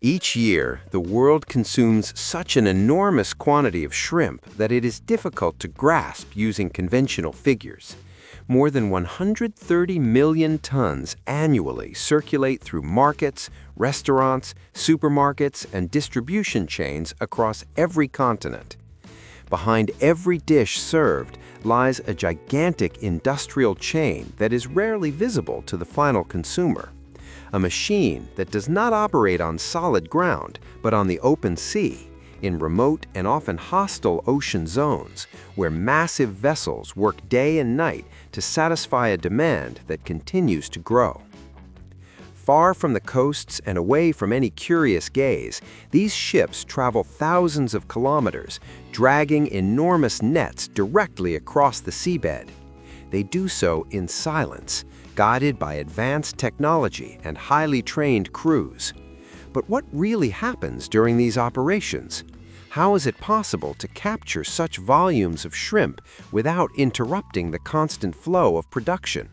Each year, the world consumes such an enormous quantity of shrimp that it is difficult to grasp using conventional figures. More than 130 million tons annually circulate through markets, restaurants, supermarkets, and distribution chains across every continent. Behind every dish served lies a gigantic industrial chain that is rarely visible to the final consumer. A machine that does not operate on solid ground, but on the open sea, in remote and often hostile ocean zones, where massive vessels work day and night to satisfy a demand that continues to grow. Far from the coasts and away from any curious gaze, these ships travel thousands of kilometers, dragging enormous nets directly across the seabed. They do so in silence, guided by advanced technology and highly trained crews. But what really happens during these operations? How is it possible to capture such volumes of shrimp without interrupting the constant flow of production?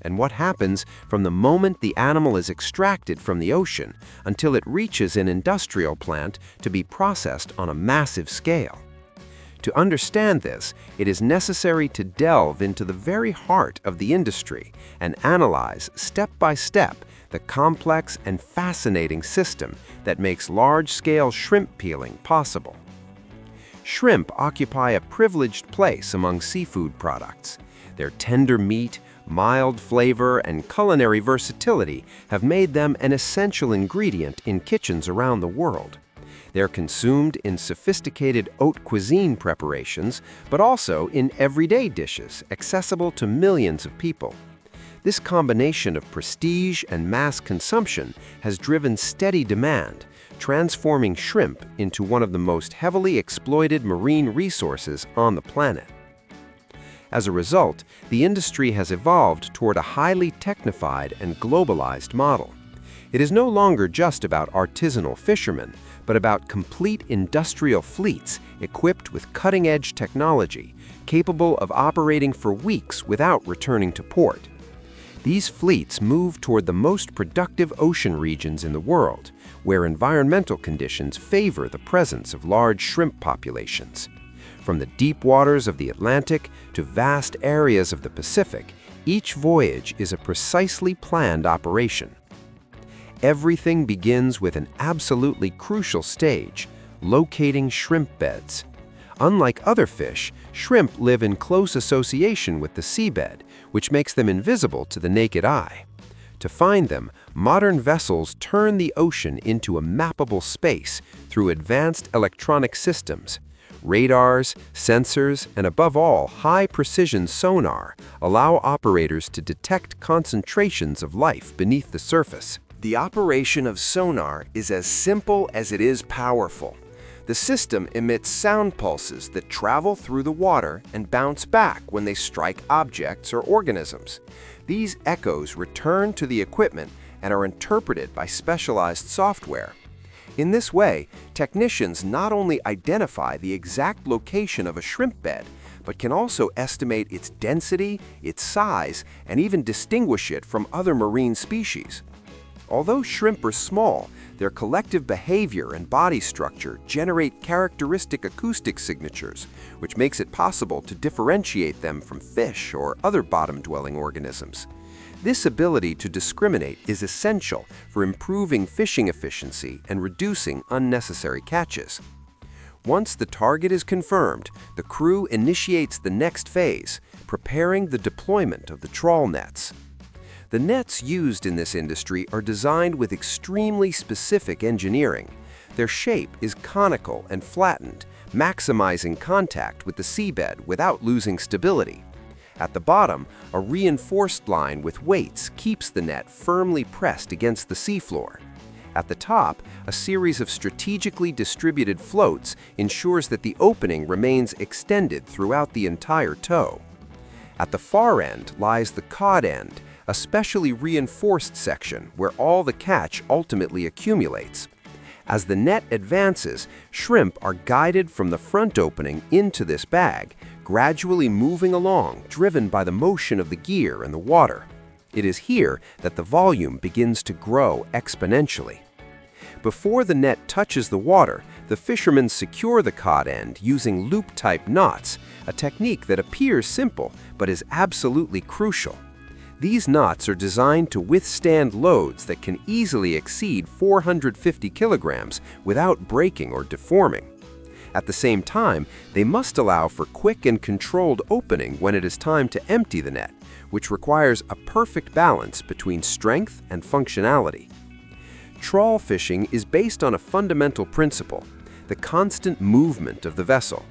And what happens from the moment the animal is extracted from the ocean until it reaches an industrial plant to be processed on a massive scale? To understand this, it is necessary to delve into the very heart of the industry and analyze step by step the complex and fascinating system that makes large-scale shrimp peeling possible. Shrimp occupy a privileged place among seafood products. Their tender meat, mild flavor, and culinary versatility have made them an essential ingredient in kitchens around the world. They're consumed in sophisticated haute cuisine preparations, but also in everyday dishes accessible to millions of people. This combination of prestige and mass consumption has driven steady demand, transforming shrimp into one of the most heavily exploited marine resources on the planet. As a result, the industry has evolved toward a highly technified and globalized model. It is no longer just about artisanal fishermen, but about complete industrial fleets equipped with cutting-edge technology, capable of operating for weeks without returning to port. These fleets move toward the most productive ocean regions in the world, where environmental conditions favor the presence of large shrimp populations. From the deep waters of the Atlantic to vast areas of the Pacific, each voyage is a precisely planned operation. Everything begins with an absolutely crucial stage, locating shrimp beds. Unlike other fish, shrimp live in close association with the seabed, which makes them invisible to the naked eye. To find them, modern vessels turn the ocean into a mappable space through advanced electronic systems. Radars, sensors, and above all, high-precision sonar allow operators to detect concentrations of life beneath the surface. The operation of sonar is as simple as it is powerful. The system emits sound pulses that travel through the water and bounce back when they strike objects or organisms. These echoes return to the equipment and are interpreted by specialized software. In this way, technicians not only identify the exact location of a shrimp bed, but can also estimate its density, its size, and even distinguish it from other marine species. Although shrimp are small, their collective behavior and body structure generate characteristic acoustic signatures, which makes it possible to differentiate them from fish or other bottom-dwelling organisms. This ability to discriminate is essential for improving fishing efficiency and reducing unnecessary catches. Once the target is confirmed, the crew initiates the next phase, preparing the deployment of the trawl nets. The nets used in this industry are designed with extremely specific engineering. Their shape is conical and flattened, maximizing contact with the seabed without losing stability. At the bottom, a reinforced line with weights keeps the net firmly pressed against the seafloor. At the top, a series of strategically distributed floats ensures that the opening remains extended throughout the entire tow. At the far end lies the cod end, a specially reinforced section where all the catch ultimately accumulates. As the net advances, shrimp are guided from the front opening into this bag, gradually moving along, driven by the motion of the gear and the water. It is here that the volume begins to grow exponentially. Before the net touches the water, the fishermen secure the cod end using loop-type knots, a technique that appears simple but is absolutely crucial. These knots are designed to withstand loads that can easily exceed 450 kilograms without breaking or deforming. At the same time, they must allow for quick and controlled opening when it is time to empty the net, which requires a perfect balance between strength and functionality. Trawl fishing is based on a fundamental principle: the constant movement of the vessel.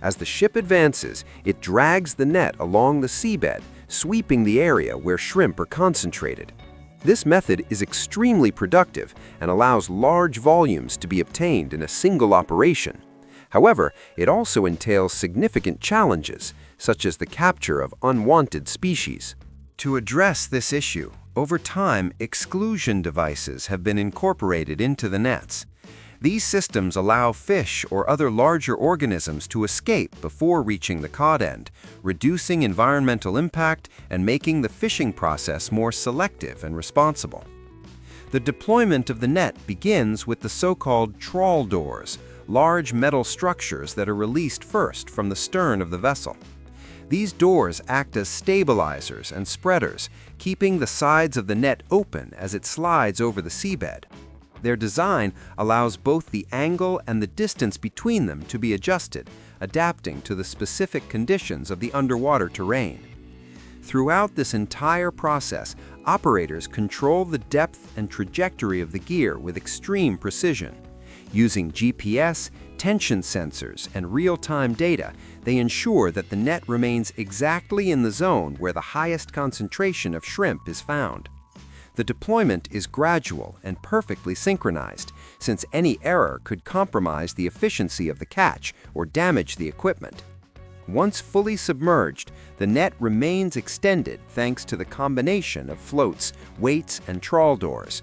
As the ship advances, it drags the net along the seabed, sweeping the area where shrimp are concentrated. This method is extremely productive and allows large volumes to be obtained in a single operation. However, it also entails significant challenges, such as the capture of unwanted species. To address this issue, over time, exclusion devices have been incorporated into the nets. These systems allow fish or other larger organisms to escape before reaching the cod end, reducing environmental impact and making the fishing process more selective and responsible. The deployment of the net begins with the so-called trawl doors, large metal structures that are released first from the stern of the vessel. These doors act as stabilizers and spreaders, keeping the sides of the net open as it slides over the seabed. Their design allows both the angle and the distance between them to be adjusted, adapting to the specific conditions of the underwater terrain. Throughout this entire process, operators control the depth and trajectory of the gear with extreme precision. Using GPS, tension sensors, and real-time data, they ensure that the net remains exactly in the zone where the highest concentration of shrimp is found. The deployment is gradual and perfectly synchronized, since any error could compromise the efficiency of the catch or damage the equipment. Once fully submerged, the net remains extended thanks to the combination of floats, weights, and trawl doors.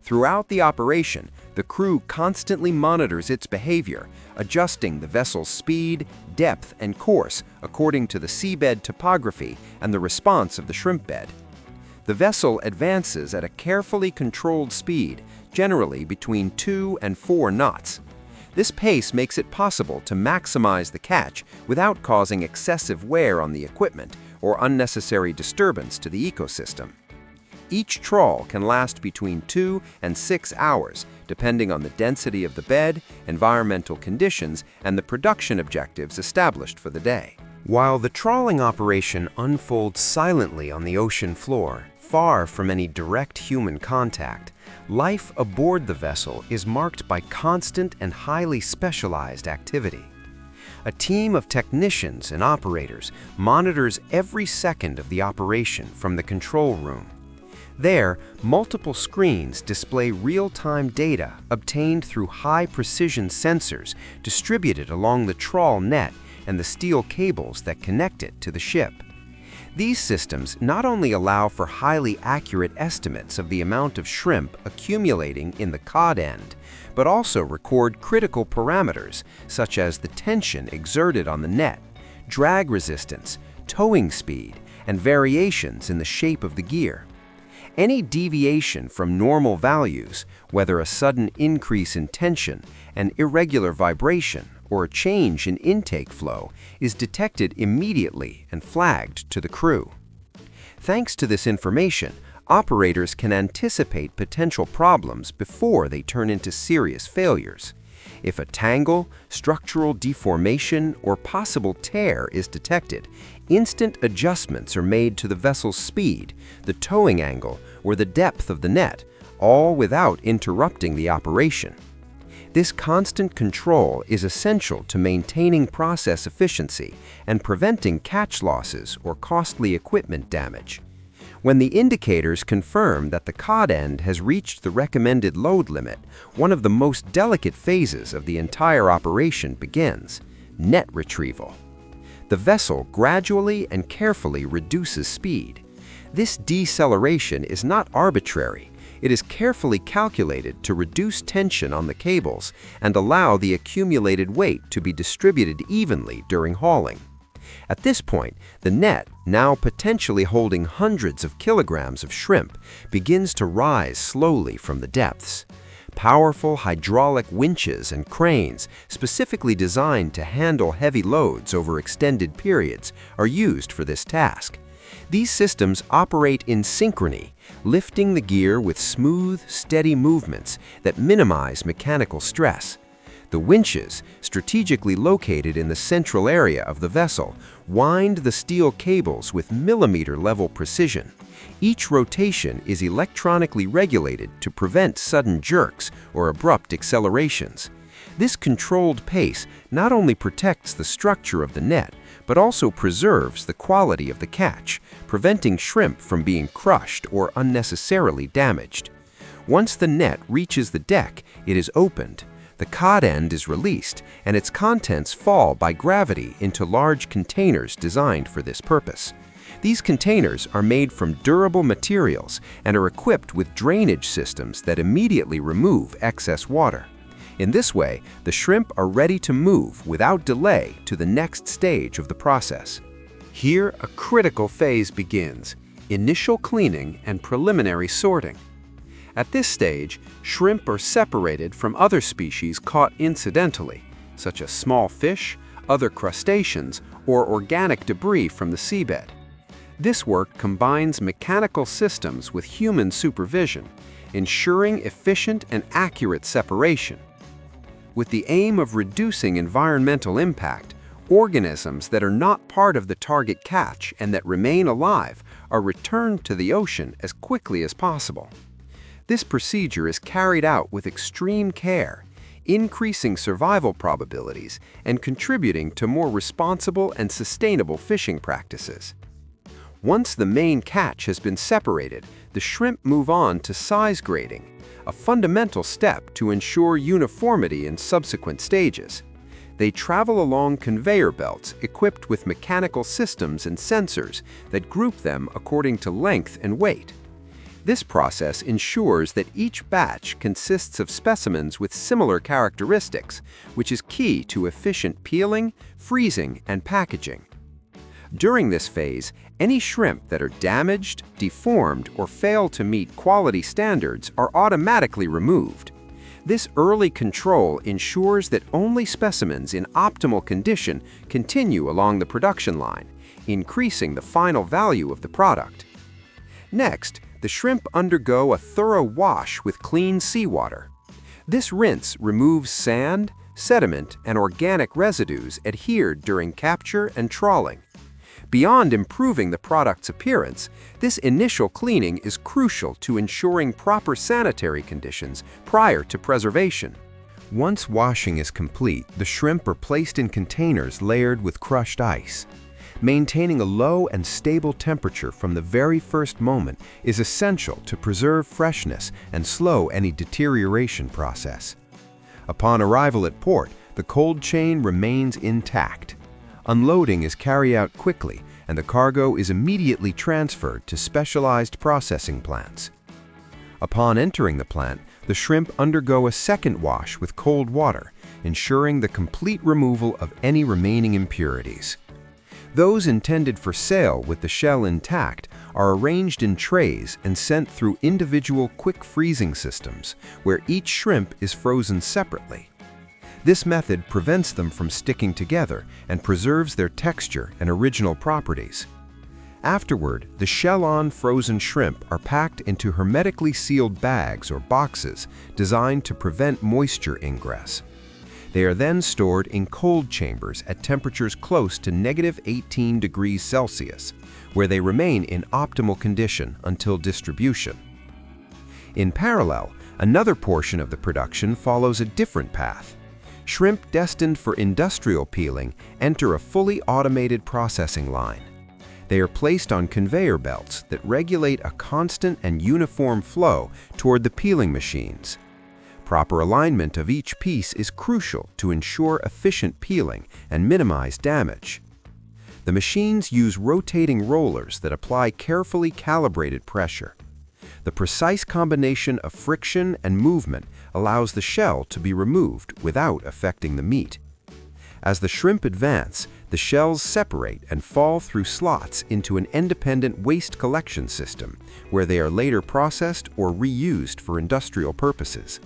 Throughout the operation, the crew constantly monitors its behavior, adjusting the vessel's speed, depth, and course according to the seabed topography and the response of the shrimp bed. The vessel advances at a carefully controlled speed, generally between 2 and 4 knots. This pace makes it possible to maximize the catch without causing excessive wear on the equipment or unnecessary disturbance to the ecosystem. Each trawl can last between 2 and 6 hours, depending on the density of the bed, environmental conditions, and the production objectives established for the day. While the trawling operation unfolds silently on the ocean floor, far from any direct human contact, life aboard the vessel is marked by constant and highly specialized activity. A team of technicians and operators monitors every second of the operation from the control room. There, multiple screens display real-time data obtained through high-precision sensors distributed along the trawl net and the steel cables that connect it to the ship. These systems not only allow for highly accurate estimates of the amount of shrimp accumulating in the cod end, but also record critical parameters such as the tension exerted on the net, drag resistance, towing speed, and variations in the shape of the gear. Any deviation from normal values, whether a sudden increase in tension, an irregular vibration, or a change in intake flow, is detected immediately and flagged to the crew. Thanks to this information, operators can anticipate potential problems before they turn into serious failures. If a tangle, structural deformation, or possible tear is detected, instant adjustments are made to the vessel's speed, the towing angle, or the depth of the net, all without interrupting the operation. This constant control is essential to maintaining process efficiency and preventing catch losses or costly equipment damage. When the indicators confirm that the cod end has reached the recommended load limit, one of the most delicate phases of the entire operation begins: net retrieval. The vessel gradually and carefully reduces speed. This deceleration is not arbitrary. It is carefully calculated to reduce tension on the cables and allow the accumulated weight to be distributed evenly during hauling. At this point, the net, now potentially holding hundreds of kilograms of shrimp, begins to rise slowly from the depths. Powerful hydraulic winches and cranes, specifically designed to handle heavy loads over extended periods, are used for this task. These systems operate in synchrony, lifting the gear with smooth, steady movements that minimize mechanical stress. The winches, strategically located in the central area of the vessel, wind the steel cables with millimeter-level precision. Each rotation is electronically regulated to prevent sudden jerks or abrupt accelerations. This controlled pace not only protects the structure of the net, but also preserves the quality of the catch, preventing shrimp from being crushed or unnecessarily damaged. Once the net reaches the deck, it is opened. The cod end is released, and its contents fall by gravity into large containers designed for this purpose. These containers are made from durable materials and are equipped with drainage systems that immediately remove excess water. In this way, the shrimp are ready to move without delay to the next stage of the process. Here, a critical phase begins: initial cleaning and preliminary sorting. At this stage, shrimp are separated from other species caught incidentally, such as small fish, other crustaceans, or organic debris from the seabed. This work combines mechanical systems with human supervision, ensuring efficient and accurate separation. With the aim of reducing environmental impact, organisms that are not part of the target catch and that remain alive are returned to the ocean as quickly as possible. This procedure is carried out with extreme care, increasing survival probabilities and contributing to more responsible and sustainable fishing practices. Once the main catch has been separated, the shrimp move on to size grading, a fundamental step to ensure uniformity in subsequent stages. They travel along conveyor belts equipped with mechanical systems and sensors that group them according to length and weight. This process ensures that each batch consists of specimens with similar characteristics, which is key to efficient peeling, freezing, and packaging. During this phase, any shrimp that are damaged, deformed, or fail to meet quality standards are automatically removed. This early control ensures that only specimens in optimal condition continue along the production line, increasing the final value of the product. Next, the shrimp undergo a thorough wash with clean seawater. This rinse removes sand, sediment, and organic residues adhered during capture and trawling. Beyond improving the product's appearance, this initial cleaning is crucial to ensuring proper sanitary conditions prior to preservation. Once washing is complete, the shrimp are placed in containers layered with crushed ice. Maintaining a low and stable temperature from the very first moment is essential to preserve freshness and slow any deterioration process. Upon arrival at port, the cold chain remains intact. Unloading is carried out quickly, and the cargo is immediately transferred to specialized processing plants. Upon entering the plant, the shrimp undergo a second wash with cold water, ensuring the complete removal of any remaining impurities. Those intended for sale with the shell intact are arranged in trays and sent through individual quick freezing systems, where each shrimp is frozen separately. This method prevents them from sticking together and preserves their texture and original properties. Afterward, the shell-on frozen shrimp are packed into hermetically sealed bags or boxes designed to prevent moisture ingress. They are then stored in cold chambers at temperatures close to -18 degrees Celsius, where they remain in optimal condition until distribution. In parallel, another portion of the production follows a different path. Shrimp destined for industrial peeling enter a fully automated processing line. They are placed on conveyor belts that regulate a constant and uniform flow toward the peeling machines. Proper alignment of each piece is crucial to ensure efficient peeling and minimize damage. The machines use rotating rollers that apply carefully calibrated pressure. The precise combination of friction and movement allows the shell to be removed without affecting the meat. As the shrimp advance, the shells separate and fall through slots into an independent waste collection system, where they are later processed or reused for industrial purposes.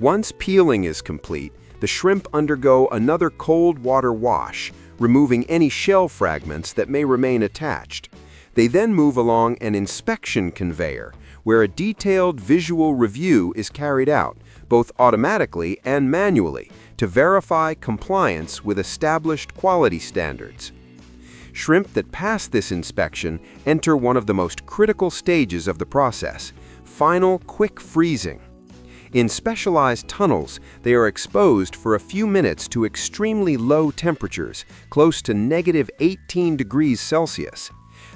Once peeling is complete, the shrimp undergo another cold water wash, removing any shell fragments that may remain attached. They then move along an inspection conveyor, where a detailed visual review is carried out, both automatically and manually, to verify compliance with established quality standards. Shrimp that pass this inspection enter one of the most critical stages of the process, final quick freezing. In specialized tunnels, they are exposed for a few minutes to extremely low temperatures, close to -18 degrees Celsius.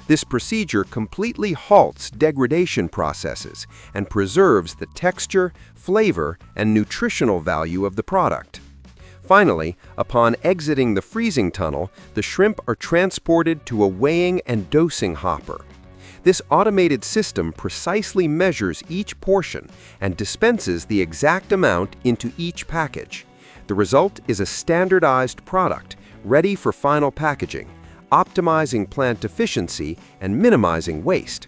This procedure completely halts degradation processes and preserves the texture, flavor, and nutritional value of the product. Finally, upon exiting the freezing tunnel, the shrimp are transported to a weighing and dosing hopper. This automated system precisely measures each portion and dispenses the exact amount into each package. The result is a standardized product, ready for final packaging, optimizing plant efficiency and minimizing waste.